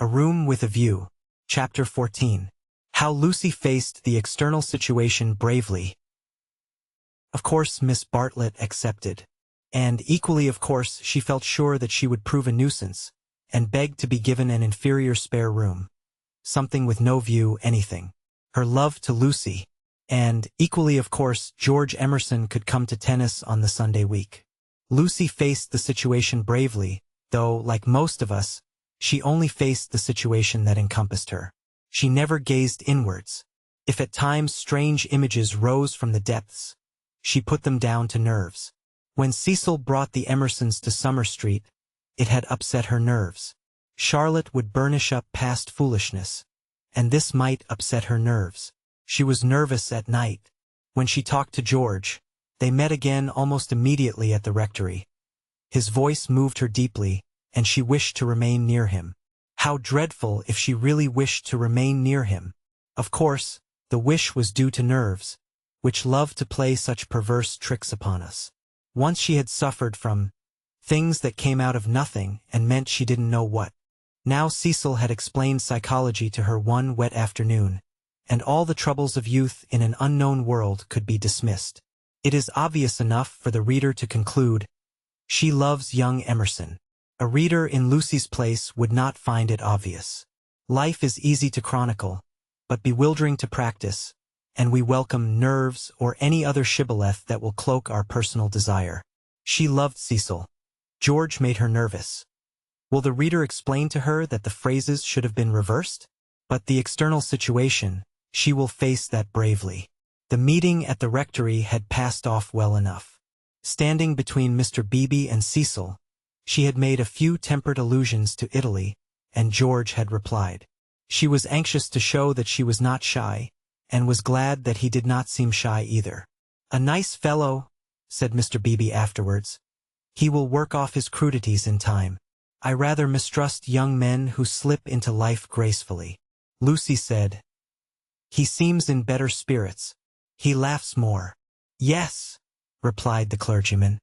A Room with a View. Chapter 14. How Lucy Faced the External Situation Bravely. Of course Miss Bartlett accepted. And equally of course she felt sure that she would prove a nuisance, and begged to be given an inferior spare room. Something with no view, anything. Her love to Lucy. And, equally of course, George Emerson could come to tennis on the Sunday week. Lucy faced the situation bravely, though, like most of us, she only faced the situation that encompassed her. She never gazed inwards. If at times strange images rose from the depths, she put them down to nerves. When Cecil brought the Emersons to Summer Street, it had upset her nerves. Charlotte would burnish up past foolishness, and this might upset her nerves. She was nervous at night. When she talked to George, they met again almost immediately at the rectory. His voice moved her deeply, and she wished to remain near him. How dreadful if she really wished to remain near him. Of course, the wish was due to nerves, which love to play such perverse tricks upon us. Once she had suffered from things that came out of nothing and meant she didn't know what. Now Cecil had explained psychology to her one wet afternoon, and all the troubles of youth in an unknown world could be dismissed. It is obvious enough for the reader to conclude, she loves young Emerson. A reader in Lucy's place would not find it obvious. Life is easy to chronicle, but bewildering to practice, and we welcome nerves or any other shibboleth that will cloak our personal desire. She loved Cecil. George made her nervous. Will the reader explain to her that the phrases should have been reversed? But the external situation, she will face that bravely. The meeting at the rectory had passed off well enough. Standing between Mr. Beebe and Cecil, she had made a few tempered allusions to Italy, and George had replied. She was anxious to show that she was not shy, and was glad that he did not seem shy either. "A nice fellow," said Mr. Beebe afterwards. "He will work off his crudities in time. I rather mistrust young men who slip into life gracefully." Lucy said, "He seems in better spirits. He laughs more." "Yes," replied the clergyman.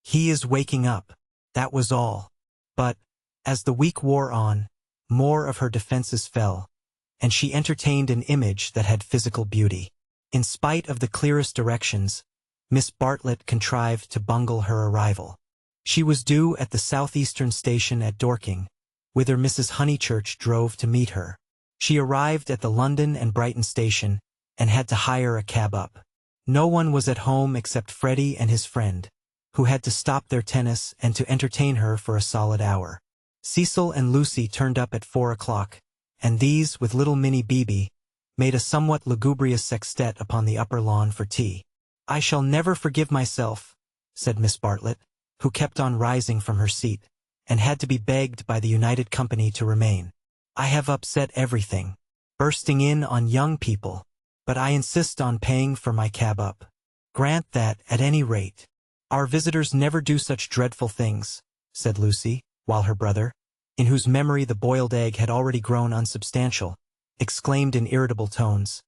"He is waking up." That was all. But, as the week wore on, more of her defenses fell, and she entertained an image that had physical beauty. In spite of the clearest directions, Miss Bartlett contrived to bungle her arrival. She was due at the southeastern station at Dorking, whither Mrs. Honeychurch drove to meet her. She arrived at the London and Brighton station, and had to hire a cab up. No one was at home except Freddie and his friend, who had to stop their tennis and to entertain her for a solid hour. Cecil and Lucy turned up at 4 o'clock, and these, with little Minnie Beebe, made a somewhat lugubrious sextet upon the upper lawn for tea. "I shall never forgive myself," said Miss Bartlett, who kept on rising from her seat, and had to be begged by the United Company to remain. "I have upset everything, bursting in on young people, but I insist on paying for my cab up. Grant that, at any rate." "Our visitors never do such dreadful things," said Lucy, while her brother, in whose memory the boiled egg had already grown unsubstantial, exclaimed in irritable tones,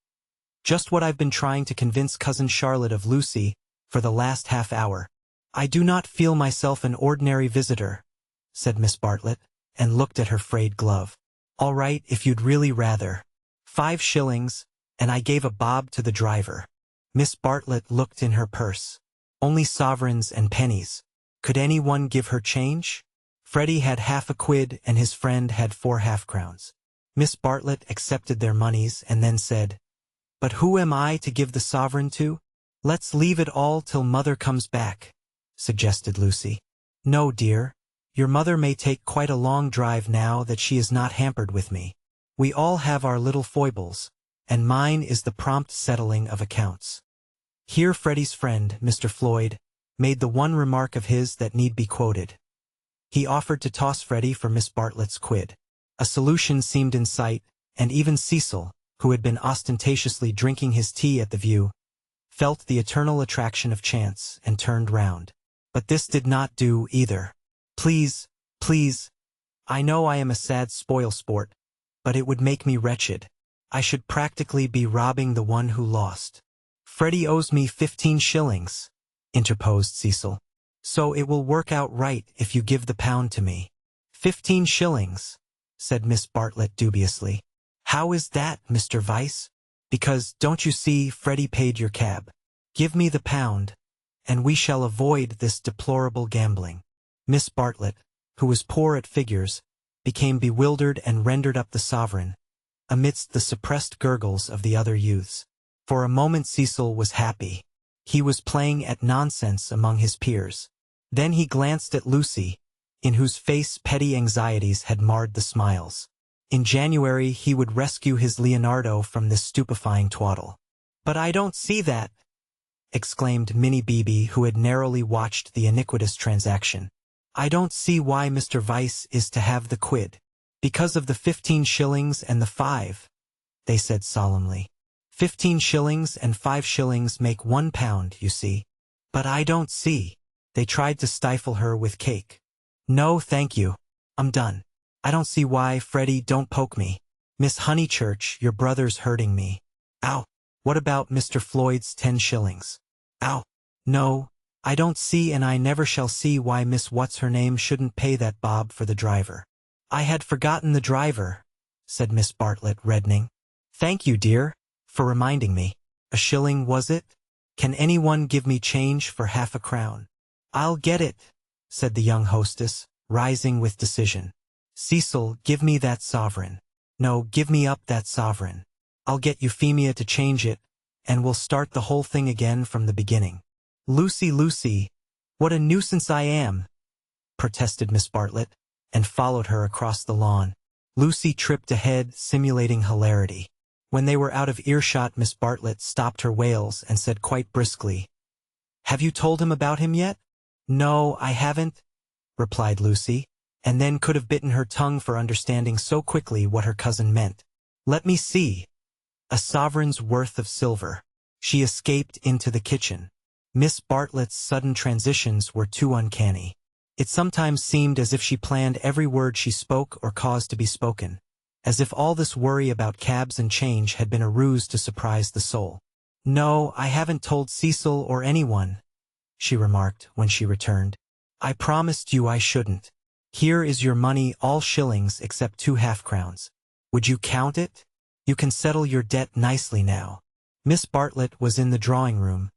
"Just what I've been trying to convince Cousin Charlotte of, Lucy, for the last half-hour." "I do not feel myself an ordinary visitor," said Miss Bartlett, and looked at her frayed glove. "All right, if you'd really rather. 5 shillings, and I gave a bob to the driver." Miss Bartlett looked in her purse. Only sovereigns and pennies. Could anyone give her change? Freddie had half a quid and his friend had 4 half-crowns. Miss Bartlett accepted their moneys and then said, "But who am I to give the sovereign to?" "Let's leave it all till Mother comes back," suggested Lucy. "No, dear. Your mother may take quite a long drive now that she is not hampered with me. We all have our little foibles, and mine is the prompt settling of accounts." Here Freddie's friend, Mr. Floyd, made the one remark of his that need be quoted. He offered to toss Freddie for Miss Bartlett's quid. A solution seemed in sight, and even Cecil, who had been ostentatiously drinking his tea at the View, felt the eternal attraction of chance and turned round. But this did not do either. "Please, please. I know I am a sad spoil-sport, but it would make me wretched. I should practically be robbing the one who lost." "Freddie owes me 15 shillings, interposed Cecil. "So it will work out right if you give the pound to me." 15 shillings, said Miss Bartlett dubiously. How is that, Mr. Vice? Because, don't you see, Freddie paid your cab. Give me the £1, and we shall avoid this deplorable gambling. Miss Bartlett, who was poor at figures, became bewildered and rendered up the sovereign, amidst the suppressed gurgles of the other youths. For a moment Cecil was happy. He was playing at nonsense among his peers. Then he glanced at Lucy, in whose face petty anxieties had marred the smiles. In January he would rescue his Leonardo from this stupefying twaddle. "But I don't see that," exclaimed Minnie Beebe, who had narrowly watched the iniquitous transaction. "I don't see why Mr. Vice is to have the quid." "Because of the 15 shillings and the 5, they said solemnly. 15 shillings and 5 shillings make £1, you see. "But I don't see." They tried to stifle her with cake. "No, thank you. I'm done. I don't see why, Freddie, don't poke me. Miss Honeychurch, your brother's hurting me. Ow. What about Mr. Floyd's 10 shillings? Ow. No, I don't see, and I never shall see why Miss What's-her-name shouldn't pay that bob for the driver." "I had forgotten the driver," said Miss Bartlett, reddening. "Thank you, dear, for reminding me. A shilling, was it? Can anyone give me change for half a crown?" "I'll get it," said the young hostess, rising with decision. "Cecil, give me that sovereign. No, give me up that sovereign. I'll get Euphemia to change it, and we'll start the whole thing again from the beginning." Lucy, what a nuisance I am," protested Miss Bartlett, and followed her across the lawn. Lucy tripped ahead, simulating hilarity. When they were out of earshot, Miss Bartlett stopped her wails and said quite briskly, "Have you told him about him yet?" "No, I haven't," replied Lucy, and then could have bitten her tongue for understanding so quickly what her cousin meant. "Let me see. A sovereign's worth of silver." She escaped into the kitchen. Miss Bartlett's sudden transitions were too uncanny. It sometimes seemed as if she planned every word she spoke or caused to be spoken, as if all this worry about cabs and change had been a ruse to surprise the soul. "No, I haven't told Cecil or anyone," she remarked when she returned. "I promised you I shouldn't. Here is your money, all shillings except 2 half-crowns. Would you count it? You can settle your debt nicely now." Miss Bartlett was in the drawing-room,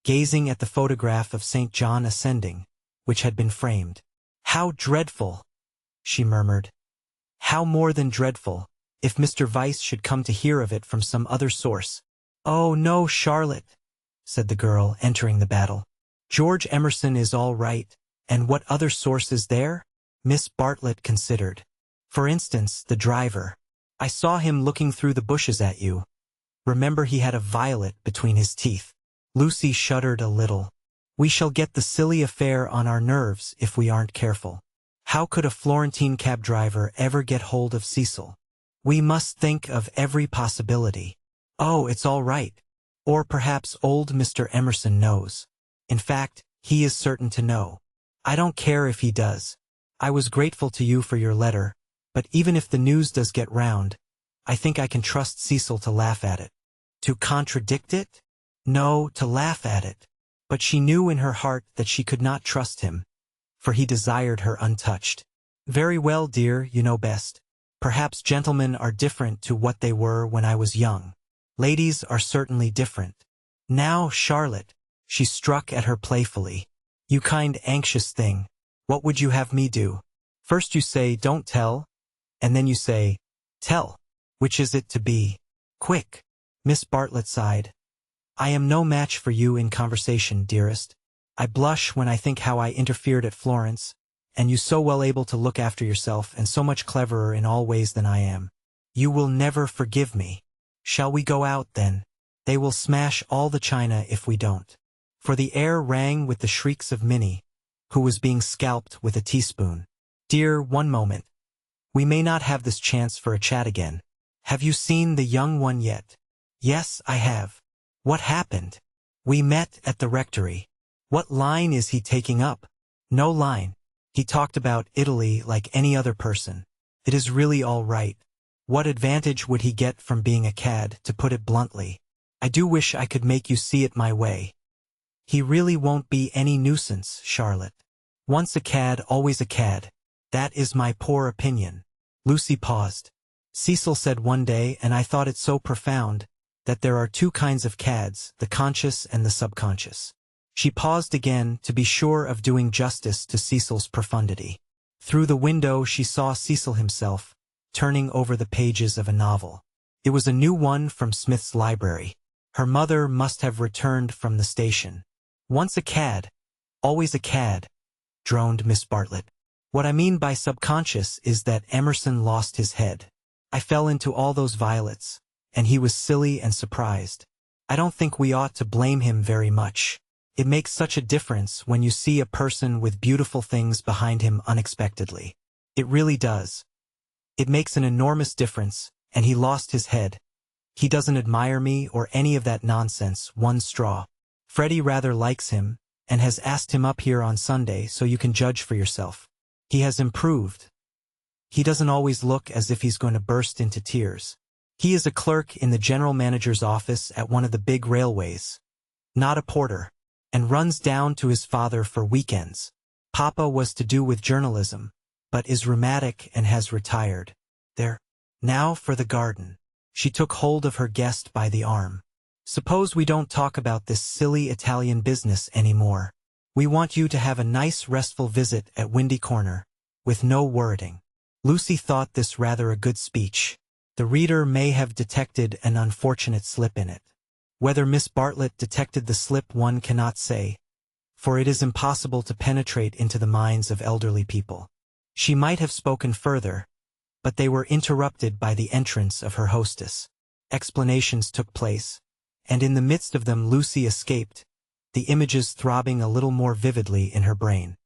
gazing at the photograph of St. John Ascending, which had been framed. "How dreadful!" she murmured. "How more than dreadful, if Mr. Vice should come to hear of it from some other source." "Oh, no, Charlotte," said the girl, entering the battle. "George Emerson is all right, and what other source is there?" Miss Bartlett considered. "For instance, the driver. I saw him looking through the bushes at you. Remember, he had a violet between his teeth." Lucy shuddered a little. "We shall get the silly affair on our nerves if we aren't careful. How could a Florentine cab driver ever get hold of Cecil? We must think of every possibility." "Oh, it's all right. Or perhaps old Mr. Emerson knows. In fact, he is certain to know. I don't care if he does. I was grateful to you for your letter, but even if the news does get round, I think I can trust Cecil to laugh at it." To contradict it? No, to laugh at it. But she knew in her heart that she could not trust him, for he desired her untouched. "Very well, dear, you know best. Perhaps gentlemen are different to what they were when I was young. Ladies are certainly different. Now, Charlotte," she struck at her playfully, "you kind anxious thing, what would you have me do? First you say, 'Don't tell,' and then you say, 'Tell.' Which is it to be? Quick." Miss Bartlett sighed. "I am no match for you in conversation, dearest. I blush when I think how I interfered at Florence, and you so well able to look after yourself and so much cleverer in all ways than I am. You will never forgive me. Shall we go out, then? They will smash all the china if we don't." For the air rang with the shrieks of Minnie, who was being scalped with a teaspoon. "Dear, one moment. We may not have this chance for a chat again. Have you seen the young one yet?" "Yes, I have." "What happened?" "We met at the rectory." "What line is he taking up?" "No line. He talked about Italy like any other person. It is really all right. What advantage would he get from being a cad, to put it bluntly? I do wish I could make you see it my way. He really won't be any nuisance, Charlotte. Once a cad, always a cad. That is my poor opinion. Lucy paused. Cecil said one day, and I thought it so profound, that there are two kinds of cads, the conscious and the subconscious. She paused again to be sure of doing justice to Cecil's profundity. Through the window she saw Cecil himself, turning over the pages of a novel. It was a new one from Smith's library. Her mother must have returned from the station. Once a cad, always a cad, droned Miss Bartlett. What I mean by subconscious is that Emerson lost his head. I fell into all those violets, and he was silly and surprised. I don't think we ought to blame him very much. It makes such a difference when you see a person with beautiful things behind him unexpectedly. It really does. It makes an enormous difference, and he lost his head. He doesn't admire me or any of that nonsense, one straw. Freddie rather likes him, and has asked him up here on Sunday so you can judge for yourself. He has improved. He doesn't always look as if he's going to burst into tears. He is a clerk in the general manager's office at one of the big railways. Not a porter. And runs down to his father for weekends. Papa was to do with journalism, but is rheumatic and has retired. There. Now for the garden. She took hold of her guest by the arm. Suppose we don't talk about this silly Italian business anymore. We want you to have a nice restful visit at Windy Corner, with no worrying. Lucy thought this rather a good speech. The reader may have detected an unfortunate slip in it. Whether Miss Bartlett detected the slip one cannot say, for it is impossible to penetrate into the minds of elderly people. She might have spoken further, but they were interrupted by the entrance of her hostess. Explanations took place, and in the midst of them Lucy escaped, the images throbbing a little more vividly in her brain.